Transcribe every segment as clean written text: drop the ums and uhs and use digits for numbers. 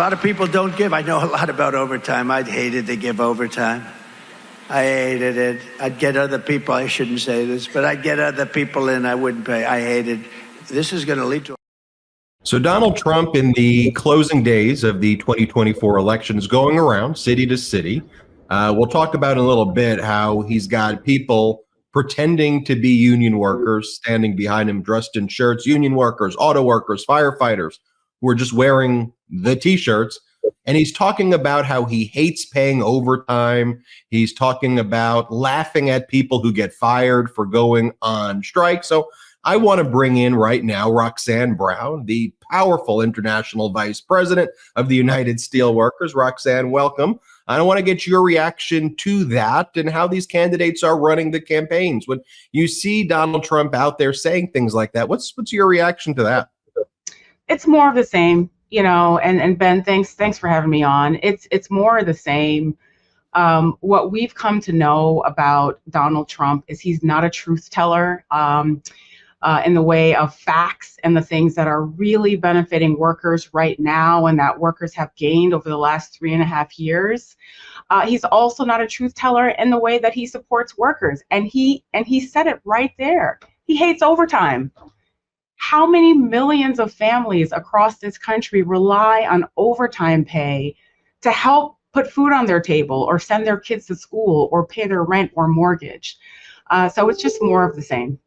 lot of people don't give. I know a lot about overtime. I hated to give overtime. I hated it. I'd get other people, I shouldn't say this, but I'd get other people in, I wouldn't pay. I hated. This is going to lead to. So Donald Trump, in the closing days of the 2024 elections, going around city to city. We'll talk about in a little bit how he's got people pretending to be union workers standing behind him, dressed in shirts, union workers, auto workers, firefighters, who are just wearing the T-shirts. And he's talking about how he hates paying overtime. He's talking about laughing at people who get fired for going on strike. So I want to bring in right now Roxanne Brown, the powerful international vice president of the United Steelworkers. Roxanne, welcome. I want to get your reaction to that and how these candidates are running the campaigns. When you see Donald Trump out there saying things like that, what's your reaction to that? It's more of the same, you know, and Ben, thanks for having me on. It's more of the same. What we've come to know about Donald Trump is he's not a truth teller in the way of facts and the things that are really benefiting workers right now and that workers have gained over the last 3.5 years. He's also not a truth teller in the way that he supports workers. And he said it right there. He hates overtime. How many millions of families across this country rely on overtime pay to help put food on their table or send their kids to school or pay their rent or mortgage? So it's just more of the same.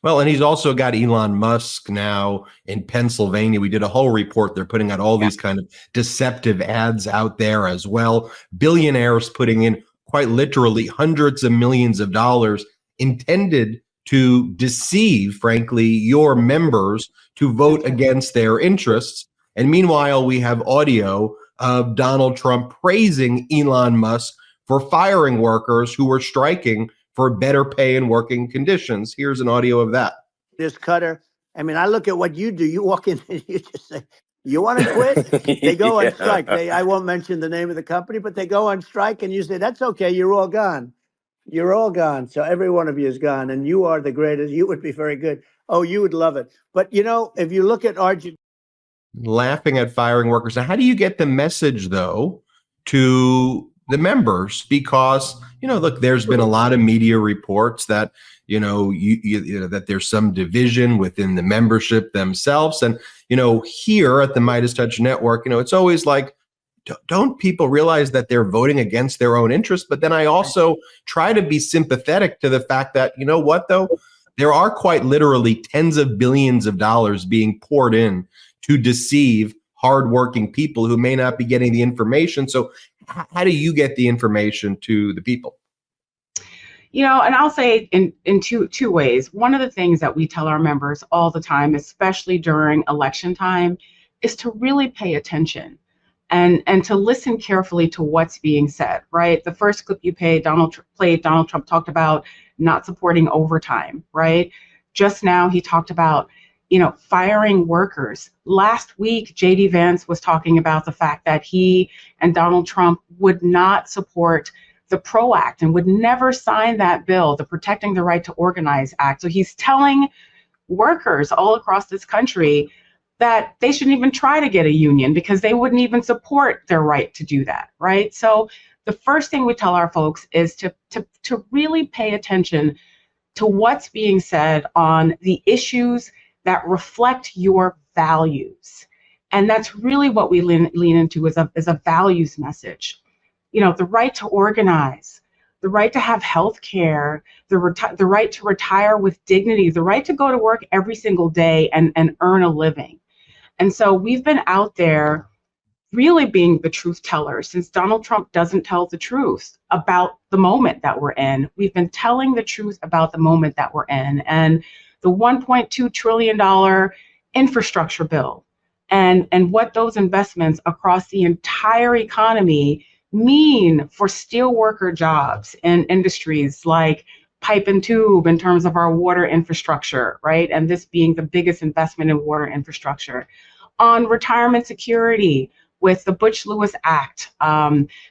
Well, and he's also got Elon Musk now in Pennsylvania. We did a whole report. They're putting out all these kind of deceptive ads out there as well. Billionaires putting in quite literally hundreds of millions of dollars intended to deceive, frankly, your members to vote against their interests. And meanwhile, we have audio of Donald Trump praising Elon Musk for firing workers who were striking for better pay and working conditions. Here's an audio of that. This cutter. I mean, I look at what you do. You walk in and you just say, you want to quit? They go on strike. I won't mention the name of the company, but they go on strike and you say, that's okay. You're all gone. You're all gone. So every one of you is gone and you are the greatest. You would be very good. Oh, you would love it. But, you know, if you look at Argentina. Laughing at firing workers. Now, how do you get the message, though, to the members? Because, you know, look, there's been a lot of media reports that, you know, that there's some division within the membership themselves. And, you know, here at the MeidasTouch Network, you know, it's always like, don't people realize that they're voting against their own interests? But then I also try to be sympathetic to the fact that, you know what, though, there are quite literally tens of billions of dollars being poured in to deceive hardworking people who may not be getting the information. So how do you get the information to the people? You know, and I'll say in two ways. One of the things that we tell our members all the time, especially during election time, is to really pay attention and to listen carefully to what's being said, right? The first clip you played, Donald Trump talked about not supporting overtime, right? Just now he talked about, you know, firing workers. Last week, J.D. Vance was talking about the fact that he and Donald Trump would not support the PRO Act and would never sign that bill, the Protecting the Right to Organize Act. So he's telling workers all across this country that they shouldn't even try to get a union because they wouldn't even support their right to do that, right? So the first thing we tell our folks is to really pay attention to what's being said on the issues that reflect your values. And that's really what we lean into is a values message. You know, the right to organize, the right to have health care, the right to retire with dignity, the right to go to work every single day and earn a living. And so we've been out there really being the truth teller since Donald Trump doesn't tell the truth about the moment that we're in. We've been telling the truth about the moment that we're in. And the $1.2 trillion infrastructure bill and what those investments across the entire economy mean for steelworker jobs in industries like pipe and tube in terms of our water infrastructure, right? And this being the biggest investment in water infrastructure. On retirement security, with the Butch-Lewis Act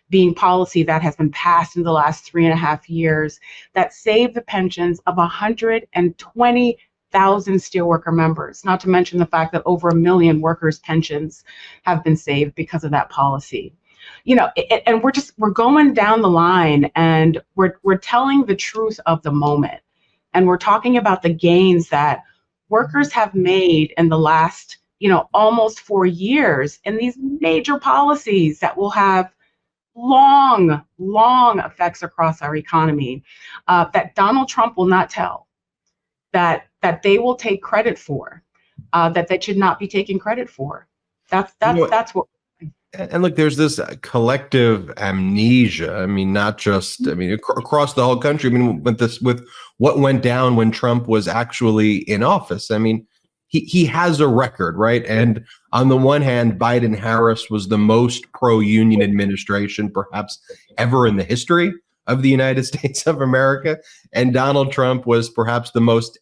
being policy that has been passed in the last 3.5 years that saved the pensions of 120 steelworker members, not to mention the fact that over 1 million workers' pensions have been saved because of that policy. And we're going down the line, and we're telling the truth of the moment. And we're talking about the gains that workers have made in the last, almost 4 years, and these major policies that will have long effects across our economy, that Donald Trump will not tell, that they will take credit for, that they should not be taking credit for. That's what. And look, there's this collective amnesia. I mean, not just, across the whole country. I mean, with what went down when Trump was actually in office. I mean, he has a record, right? And on the one hand, Biden-Harris was the most pro-union administration perhaps ever in the history of the United States of America. And Donald Trump was perhaps the most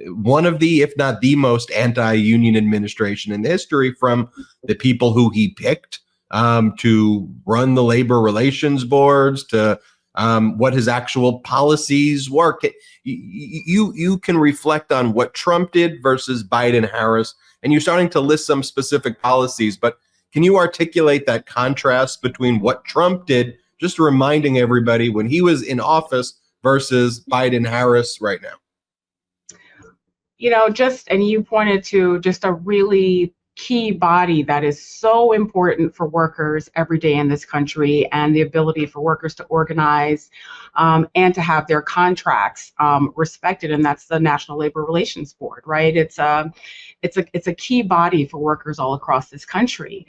one of the, if not the most anti-union administration in history, from the people who he picked to run the labor relations boards to what his actual policies were. You can reflect on what Trump did versus Biden-Harris, and you're starting to list some specific policies, but can you articulate that contrast between what Trump did, just reminding everybody when he was in office, versus Biden-Harris right now? And you pointed to just a really key body that is so important for workers every day in this country, and the ability for workers to organize and to have their contracts respected, and that's the National Labor Relations Board, right? It's a key body for workers all across this country.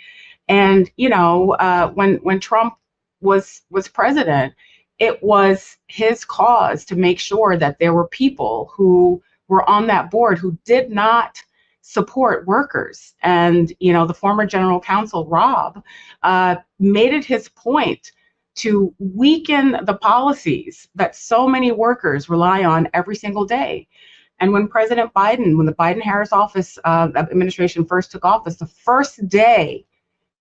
And when Trump was president, it was his cause to make sure that there were people who were on that board who did not support workers. And, the former general counsel, Rob, made it his point to weaken the policies that so many workers rely on every single day. And when when the Biden-Harris administration first took office, the first day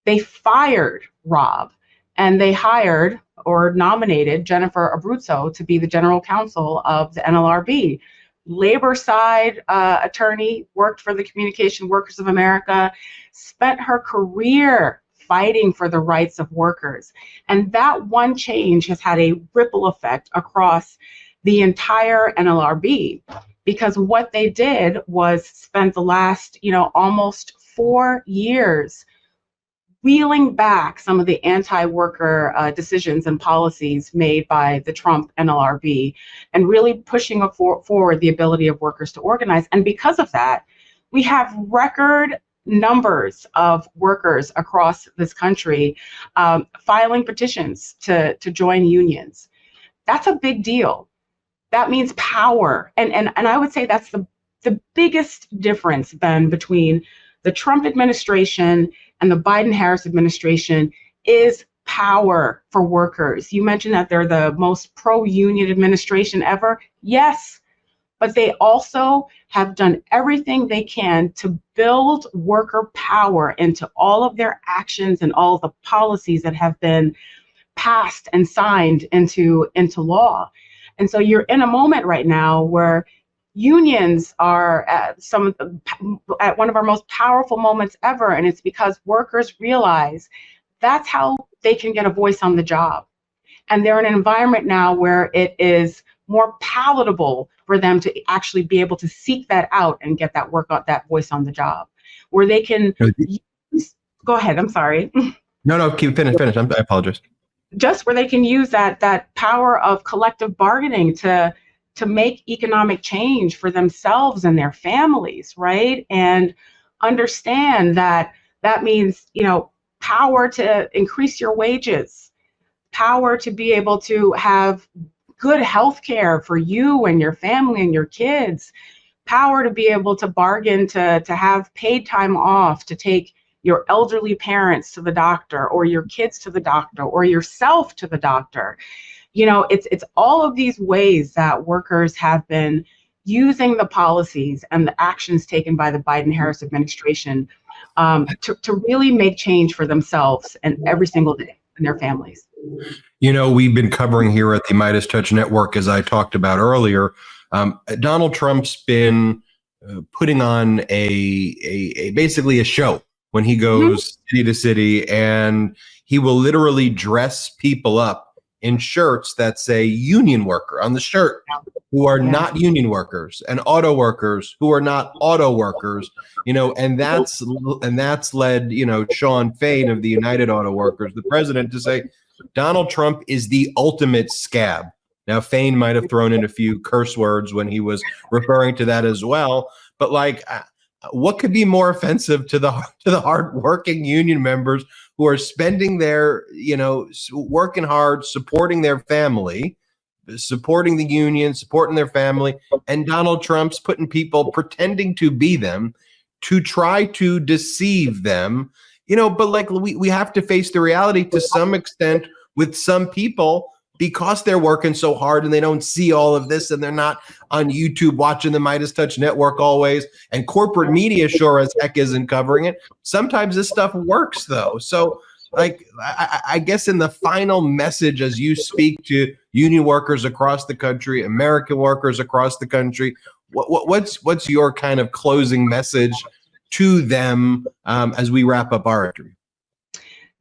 they fired Rob, and they hired or nominated Jennifer Abruzzo to be the general counsel of the NLRB. Labor side attorney, worked for the Communication Workers of America, spent her career fighting for the rights of workers. And that one change has had a ripple effect across the entire NLRB, because what they did was spend the last, almost 4 years wheeling back some of the anti-worker decisions and policies made by the Trump NLRB, and really pushing forward the ability of workers to organize. And because of that, we have record numbers of workers across this country filing petitions to join unions. That's a big deal. That means power. And I would say that's the biggest difference, Ben, between the Trump administration and the Biden-Harris administration, is power for workers. You mentioned that they're the most pro-union administration ever. Yes, but they also have done everything they can to build worker power into all of their actions and all of the policies that have been passed and signed into law. And so you're in a moment right now where unions are at one of our most powerful moments ever, and it's because workers realize that's how they can get a voice on the job. And they're in an environment now where it is more palatable for them to actually be able to seek that out and get that voice on the job, where they can go ahead. I'm sorry. No, finish. I apologize. Just where they can use that power of collective bargaining to make economic change for themselves and their families, right? And understand that means, power to increase your wages, power to be able to have good health care for you and your family and your kids, power to be able to bargain to have paid time off to take your elderly parents to the doctor, or your kids to the doctor, or yourself to the doctor. It's all of these ways that workers have been using the policies and the actions taken by the Biden-Harris administration to really make change for themselves and every single day and their families. We've been covering here at the MeidasTouch Network, as I talked about earlier, Donald Trump's been putting on a basically a show when he goes city to city, and he will literally dress people up in shirts that say union worker on the shirt, who are not union workers, and auto workers who are not auto workers, and that's led, Sean Fain of the United Auto Workers, the president, to say Donald Trump is the ultimate scab. Now, Fain might have thrown in a few curse words when he was referring to that as well, but what could be more offensive to the hardworking union members who are spending their, working hard, supporting their family, supporting the union, supporting their family, and Donald Trump's putting people pretending to be them to try to deceive them, but we have to face the reality to some extent with some people, because they're working so hard and they don't see all of this, and they're not on YouTube watching the MeidasTouch network always, and corporate media sure as heck isn't covering it. Sometimes this stuff works though. So I guess in the final message, as you speak to union workers across the country, American workers across the country, what's your kind of closing message to them as we wrap up our interview?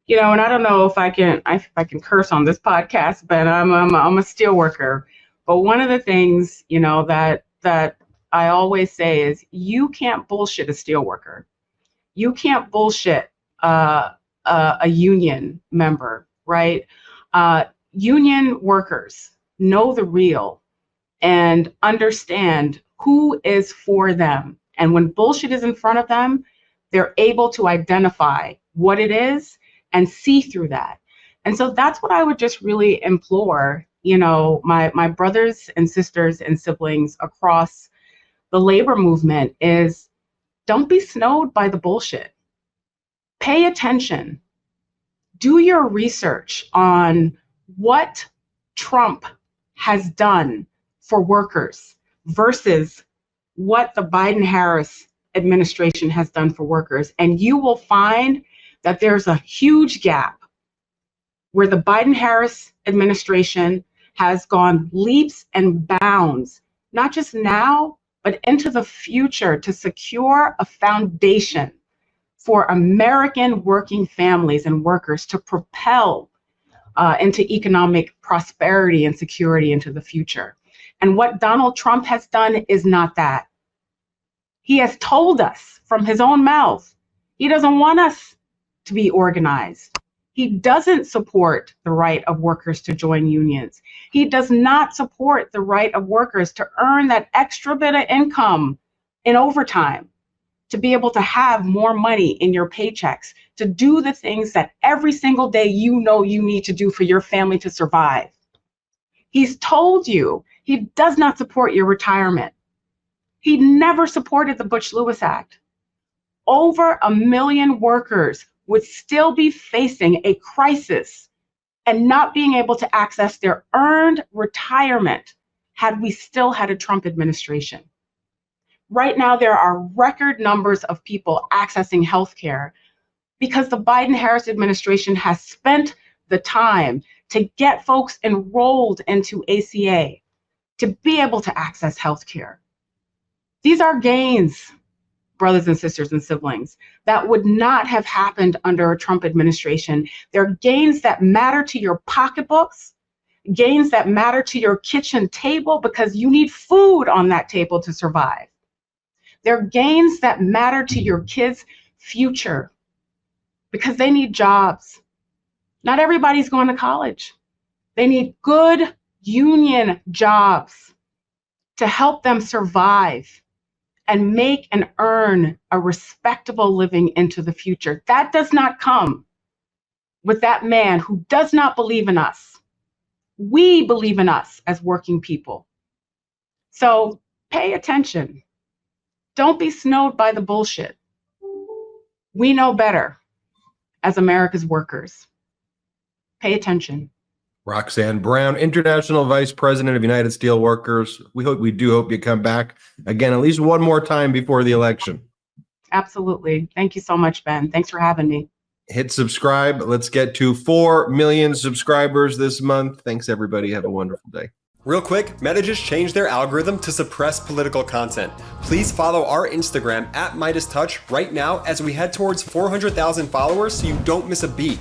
And I don't know if I can curse on this podcast, but I'm a steel worker. But one of the things, that I always say is, you can't bullshit a steel worker. You can't bullshit a union member, right? Union workers know the real and understand who is for them. And when bullshit is in front of them, they're able to identify what it is and see through that. And so that's what I would just really implore, my brothers and sisters and siblings across the labor movement is, don't be snowed by the bullshit. Pay attention. Do your research on what Trump has done for workers versus what the Biden-Harris administration has done for workers. And you will find that there's a huge gap where the Biden-Harris administration has gone leaps and bounds, not just now, but into the future, to secure a foundation for American working families and workers to propel into economic prosperity and security into the future. And what Donald Trump has done is not that. He has told us from his own mouth, he doesn't want us to be organized. He doesn't support the right of workers to join unions. He does not support the right of workers to earn that extra bit of income in overtime, to be able to have more money in your paychecks, to do the things that every single day you need to do for your family to survive. He's told you he does not support your retirement. He never supported the Butch-Lewis Act. Over 1 million workers would still be facing a crisis and not being able to access their earned retirement had we still had a Trump administration. Right now, there are record numbers of people accessing healthcare because the Biden-Harris administration has spent the time to get folks enrolled into ACA to be able to access healthcare. These are gains, brothers and sisters and siblings, that would not have happened under a Trump administration. They're gains that matter to your pocketbooks, gains that matter to your kitchen table because you need food on that table to survive. They're gains that matter to your kids' future because they need jobs. Not everybody's going to college. They need good union jobs to help them survive and make and earn a respectable living into the future. That does not come with that man who does not believe in us. We believe in us as working people. So pay attention. Don't be snowed by the bullshit. We know better as America's workers. Pay attention. Roxanne Brown, International Vice President of United Steelworkers. We do hope you come back again at least one more time before the election. Absolutely. Thank you so much, Ben. Thanks for having me. Hit subscribe. Let's get to 4 million subscribers this month. Thanks, everybody. Have a wonderful day. Real quick, Meta just changed their algorithm to suppress political content. Please follow our Instagram at MeidasTouch right now as we head towards 400,000 followers so you don't miss a beat.